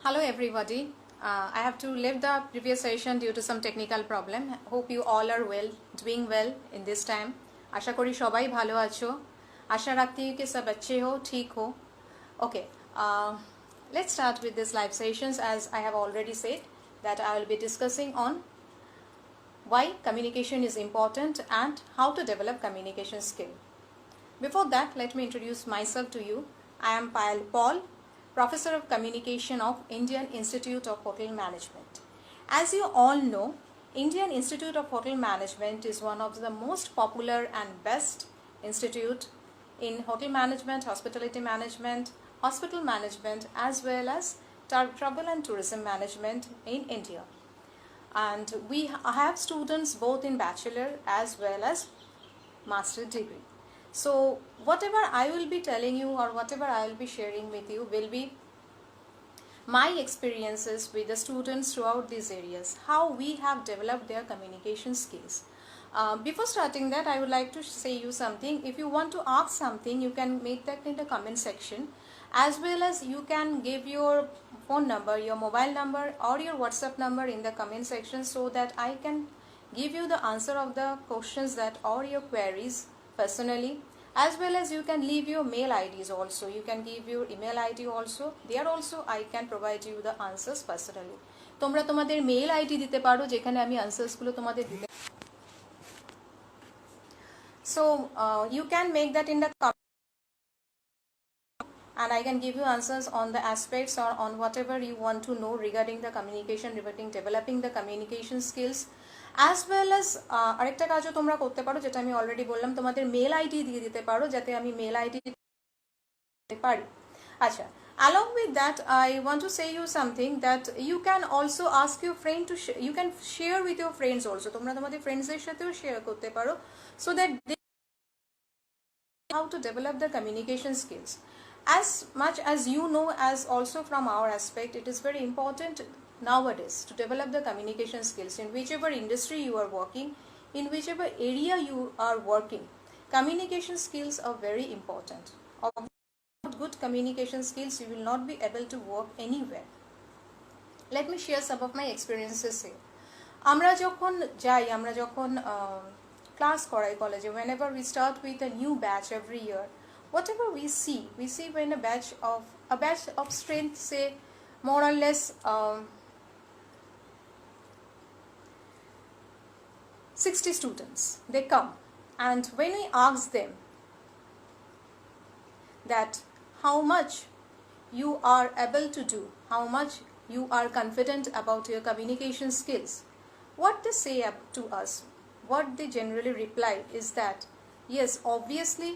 Hello everybody. I have to leave the previous session due to some technical problem. Hope you all are well, doing well in this time. आशा करी सबाई भालो आछो. आशा रखती हूँ कि सब अच्छे हो, ठीक हो. Okay. Let's start with this live sessions. As I have already said that I will be discussing on why communication is important and how to develop communication skill. Before that, let me introduce myself to you. I am Payal Paul, Professor of Communication of Indian Institute of Hotel Management. As you all know, Indian Institute of Hotel Management is one of the most popular and best institute in hotel management, hospitality management, hospital management, as well as travel and tourism management in India. And we have students both in bachelor as well as master degree. So whatever I will be telling you or whatever I will be sharing with you will be my experiences with the students throughout these areas, how we have developed their communication skills. Before starting that, I would like to say you something. If you want to ask something, you can make that in the comment section, as well as you can give your phone number, your mobile number or your WhatsApp number in the comment section so that I can give you the answer of the questions that or your queries personally, as well as you can leave your mail IDs also. You can give your email ID also. There also I can provide you the answers personally. তোমরা তোমাদের mail ID দিতে পারো যেখানে আমি আনসারসগুলো তোমাদের দিতে So you can make that in the comment and I can give you answers on the aspects or on whatever you want to know regarding the communication, regarding developing the communication skills. As well as আরেকটা কাজও তোমরা করতে পারো যেটা আমি already বললাম, তোমাদের mail ID দিয়ে দিতে পারো যাতে আমি মেল আইডি দিতে পারি. আচ্ছা, along with that I want to say you something that you can also ask your friend to you can share with your friends also. তোমরা তোমাদের ফ্রেন্ডসদের সাথেও শেয়ার করতে পারো so that they how to develop the communication skills. As much as you know, as also from our aspect, it is very important nowadays to develop the communication skills in whichever industry you are working, in whichever area you are working. Communication skills are very important. Without good communication skills, you will not be able to work anywhere. Let me share some of my experiences here. আমরা যখন class করাই কলেজে, whenever we start with a new batch every year, whatever we see when a batch of strength, say more or less 60 students, they come, and when we ask them that how much you are able to do, how much you are confident about your communication skills, what they say to us, what they generally reply is that yes, obviously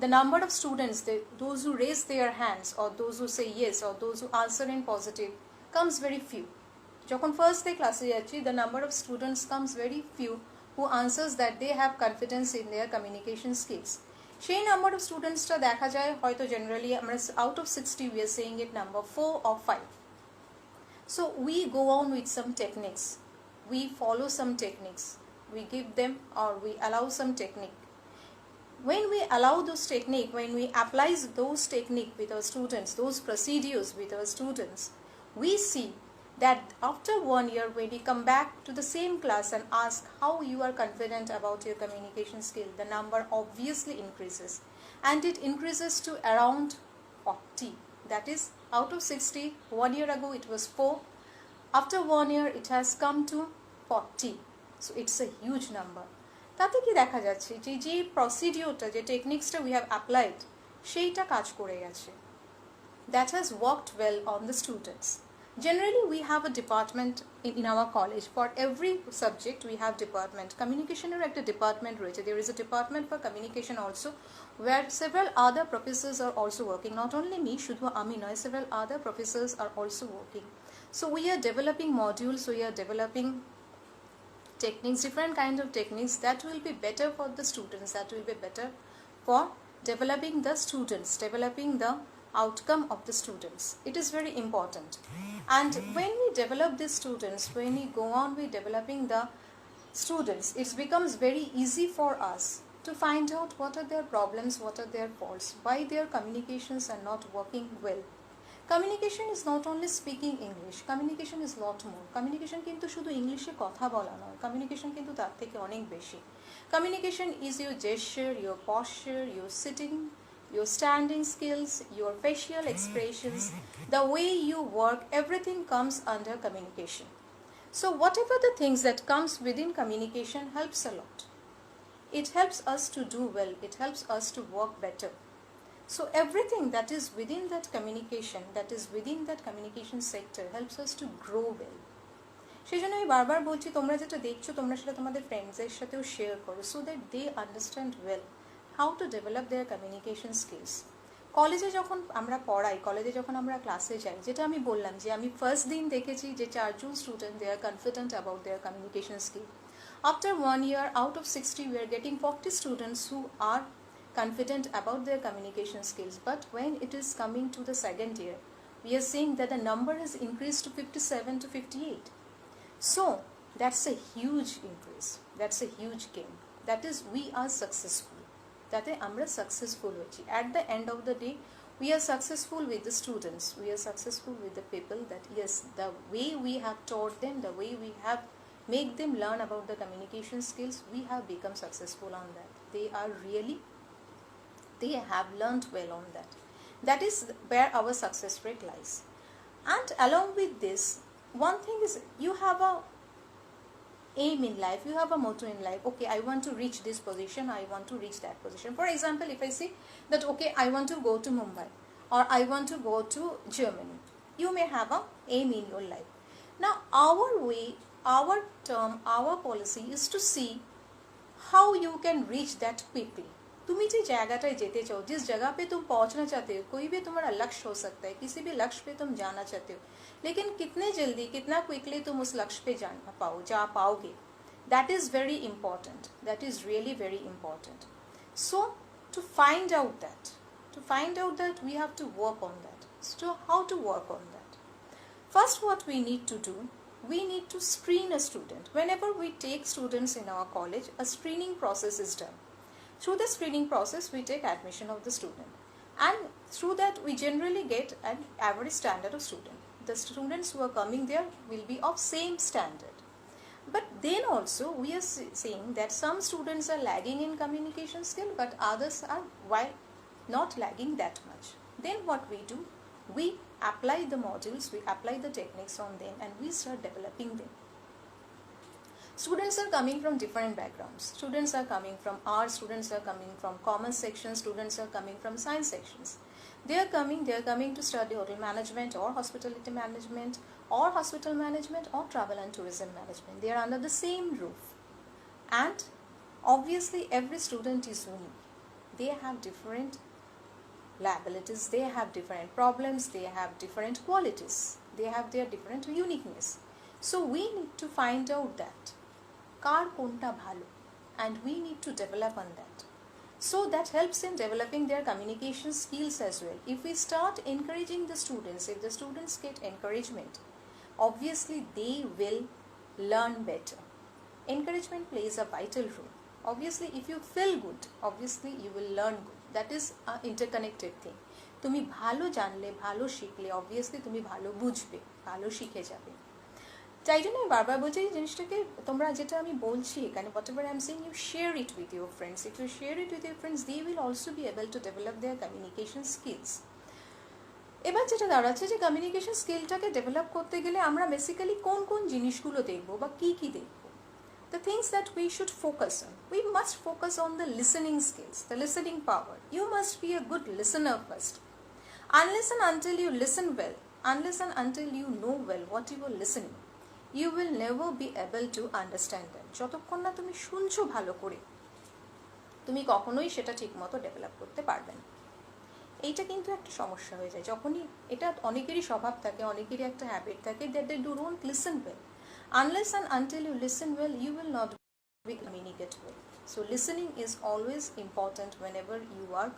the number of students, those who raise their hands or those who say yes or those who answer in positive comes very few. যখন first day class যাচ্ছি, the number of students comes very few who answers that they have confidence in their communication skills. সেই number of students-টা দেখা যায় হয়তো generally আমরা out of 60 we are saying it number 4 or 5. So we go on with some techniques, we follow some techniques, we give them or we allow some technique. When we allow those technique, when we apply those technique with our students, those procedures with our students, we see that after 1 year when we come back to the same class and ask how you are confident about your communication skill, the number obviously increases, and it increases to around 40. That is, out of 60, 1 year ago it was 4. After 1 year it has come to 40. So it's a huge number. তাতে কি দেখা যাচ্ছে যে প্রসিডিওরটা, যে টেকনিক্সটা we have applied, সেইটা কাজ করে গেছে. That has worked well on the students. Generally we have a department in our college. For every subject we have department. Communication-এর একটা department রয়েছে. There is a department for communication also, where several other professors are also working. Not only me, শুধু আমি নয়, several other professors are also working. So we are developing modules, we are developing techniques, different kinds of techniques that will be better for the students, that will be better for developing the students, developing the outcome of the students. It is very important. And when we develop these students, when we go on with developing the students, it becomes very easy for us to find out what are their problems, what are their faults, why their communications are not working well. Communication is not only speaking English, communication is lot more. Communication কিন্তু শুধু ইংলিশে কথা বলা নয়, communication কিন্তু তার থেকে অনেক বেশি। Communication is your gesture, your posture, your sitting, your standing skills, your facial expressions, the way you work, everything comes under communication. So whatever the things that comes within communication helps a lot. It helps us to do well, it helps us to work better. So everything that is within that communication, that is within that communication sector helps us to grow well. সেই জন্য আমি বারবার বলছি, তোমরা যেটা দেখছো তোমরা সেটা তোমাদের ফ্রেন্ডসদের সাথেও শেয়ার করো, so that they understand well how to develop their communication skills. কলেজে যখন আমরা পড়াই, কলেজে যখন আমরা ক্লাসে যাই, যেটা আমি বললাম যে আমি ফার্স্ট দিন দেখেছি যে 4 জন student they are confident about their communication skill. After 1 year, out of 60 we are getting 40 students who are confident about their communication skills. But when it is coming to the second year, we are seeing that the number has increased to 57 to 58. So that's a huge increase, that's a huge gain. That is, we are successful. Tate amra successful hochi. At the end of the day, we are successful with the students, we are successful with the people, that yes, the way we have taught them, the way we have make them learn about the communication skills, we have become successful on that. They have learned well on that. That is where our success rate lies. And along with this, one thing is, you have a aim in life, you have a motto in life. Okay, I want to reach this position, I want to reach that position. For example, if I say that okay, I want to go to Mumbai, or I want to go to Germany, you may have a aim in your life. Now our way, our term, our policy is to see how you can reach that quickly. तुम्ही जिस जगह जेते चाहो, जिस जगह पे तुम पहुंचना चाहते हो, कोई भी तुम्हारा लक्ष्य हो सकता है, किसी भी लक्ष्य पे तुम जाना चाहते हो, लेकिन कितने जल्दी, कितना क्विकली तुम उस लक्ष्य पे जा पाओगे, that is very important, that is really very important. So to find out that we have to work on that. So how to work on that? First, what we need to do, we need to screen a student. Whenever we take students in our college, a screening process is done. Through the screening process, we take admission of the student, and through that we generally get an average standard of student. The students who are coming there will be of same standard. But then also we are saying that some students are lagging in communication skill, but others are, while not lagging that much. Then what we do, we apply the modules, we apply the techniques on them, and we start developing them. Students are coming from different backgrounds. Students are coming from arts, students are coming from commerce sections, students are coming from science sections. They are coming to study hotel management or hospitality management or hospital management or travel and tourism management. They are under the same roof. And obviously every student is unique. They have different liabilities, they have different problems, they have different qualities, they have their different uniqueness. So we need to find out that কার কোনটা ভালো, and we need to develop on that. So that helps in developing their communication skills as well. If we start encouraging the students, if the students get encouragement, obviously they will learn better. Encouragement plays a vital role. Obviously if you feel good, obviously you will learn good. That is an interconnected thing. তুমি ভালো জানলে, ভালো শিখলে, obviously তুমি ভালো বুঝবে, ভালো শিখে যাবে। তাই জন্য আমি বারবার বলছি এই জিনিসটাকে, তোমরা যেটা আমি বলছি এখানে, whatever I am saying, you share it with your friends. If you share it with your friends, they will also be able to develop their communication skills. এবার যেটা দাঁড়াচ্ছে যে কমিউনিকেশন স্কিলটাকে ডেভেলপ করতে গেলে আমরা বেসিক্যালি কোন কোন জিনিসগুলো দেখবো বা কি কি দেখবো। The things that we should focus on, we must focus on the listening skills, the listening power. You must be a good listener first. Unless and until you listen well, unless and until you know well what you are listening, you will never be able to understand them. যতক্ষণ না তুমি শুনছো ভালো করে, তুমি কখনোই সেটা ঠিকমতো ডেভেলপ করতে পারবে না। এইটা কিন্তু একটা সমস্যা হয়ে যায় যখনই, এটা অনেকেরই স্বভাব থাকে, অনেকেরই একটা হ্যাবিট থাকে, that they don't listen well. Unless and until you listen well, you will not be communicate well. So listening is always important whenever you are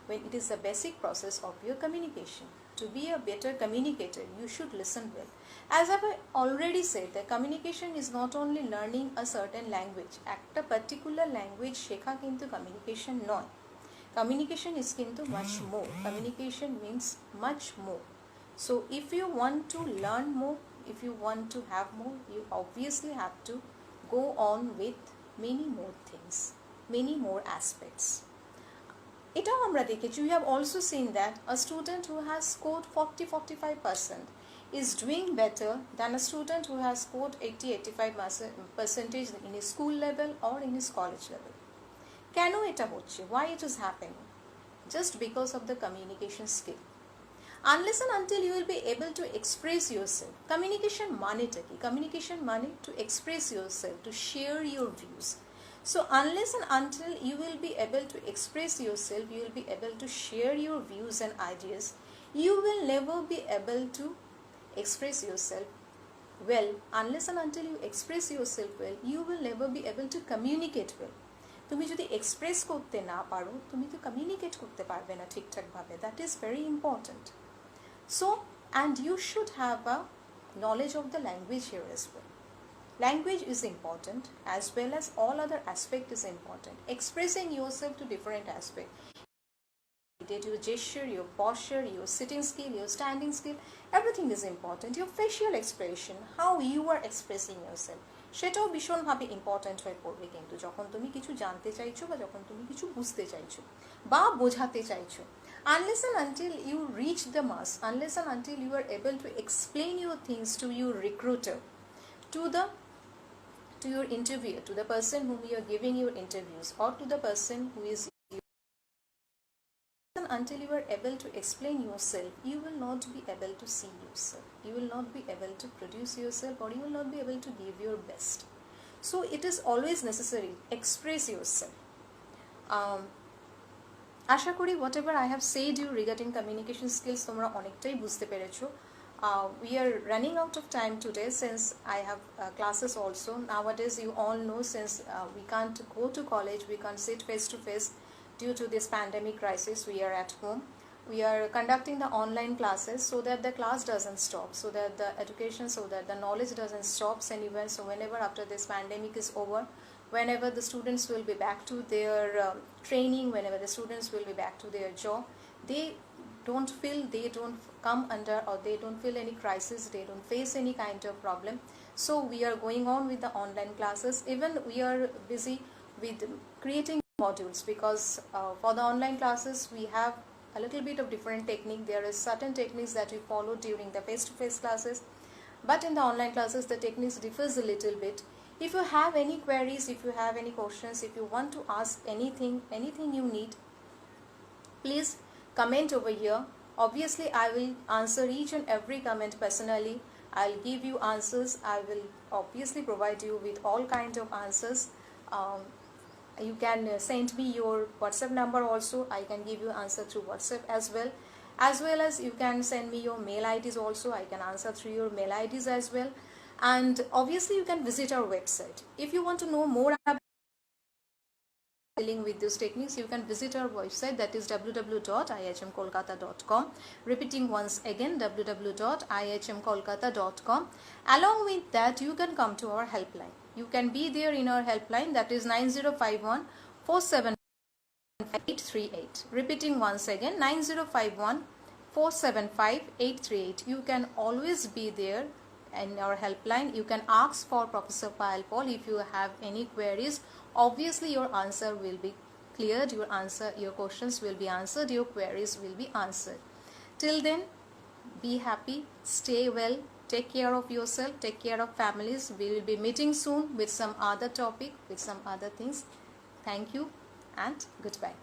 when it is a basic process of your communication. To be a better communicator, you should listen well. As I have already said, that communication is not only learning a certain language. একটা particular language শেখা কিন্তু communication নয়. Communication is কিন্তু much more. Communication means much more. So if you want to learn more, if you want to have more, you obviously have to go on with many more things, many more aspects. এটাও আমরা দেখেছি, we have also seen that a student who has scored 40-45% is doing better than a student who has scored 80-85% in his school level or in his college level. কেন এটা হচ্ছে? Why it is happening? Just because of the communication skill. Unless and until you will be able to express yourself. Communication মানেটা কি? Communication মানে to express yourself, to share your views. So unless and until you will be able to express yourself, you will be able to share your views and ideas, you will never be able to express yourself well. Unless and until you express yourself well, you will never be able to communicate well. তুমি যদি express করতে না পারো, তুমি তো communicate করতে পারবে না ঠিকঠাকভাবে. That is very important. So, and you should have a knowledge of the language here as well. Language is important as well as all other aspect is important. Expressing yourself to different aspects. Your gesture, your posture, your sitting skill, your standing skill, everything is important. Your facial expression, how you are expressing yourself. সেটাও ভীষণভাবে important হয়ে পড়বে কিন্তু যখন তুমি কিছু জানতে চাইছো বা যখন তুমি কিছু বুঝতে চাইছো বা বোঝাতে চাইছো. Unless and until you reach the mass, unless and until you are able to explain your things to your recruiter, to your interviewer, to the person whom you are giving your interviews, or to the person who is until you are able to explain yourself, you will not be able to see yourself, you will not be able to produce yourself, or you will not be able to give your best. So it is always necessary, express yourself. আশা করি whatever I have said you regarding communication skills তোমরা অনেকটাই বুঝতে পেরেছো. We are running out of time today since I have classes also. Nowadays you all know, since we can't go to college, we can't sit face to face due to this pandemic crisis, we are at home. We are conducting the online classes so that the class doesn't stop, so that the education, so that the knowledge doesn't stop anywhere. So whenever after this pandemic is over, whenever the students will be back to their training, whenever the students will be back to their job, they don't come under, or they don't feel any crisis, they don't face any kind of problem. So we are going on with the online classes. Even we are busy with creating modules, because for the online classes we have a little bit of different technique. There is certain techniques that we follow during the face-to-face classes, but in the online classes the techniques differs a little bit. If you have any queries, if you have any questions, if you want to ask anything you need, please comment over here. Obviously I will answer each and every comment personally. I'll give you answers. I will obviously provide you with all kinds of answers. You can send me your WhatsApp number also. I can give you answer through WhatsApp as well as you can send me your mail IDs also. I can answer through your mail IDs as well. And obviously you can visit our website. If you want to know more about dealing with these techniques, you can visit our website, that is www.ihmkolkata.com. Repeating once again, www.ihmkolkata.com. Along with that, you can come to our helpline. You can be there in our helpline, that is 9051 475 838. Repeating once again, 9051 475 838. You can always be there in our helpline. You can ask for Professor Payal Paul if you have any queries. Obviously your answer will be cleared, your questions will be answered, your queries will be answered. Till then, be happy, stay well, take care of yourself, take care of families. We will be meeting soon with some other topic, with some other things. Thank you and goodbye.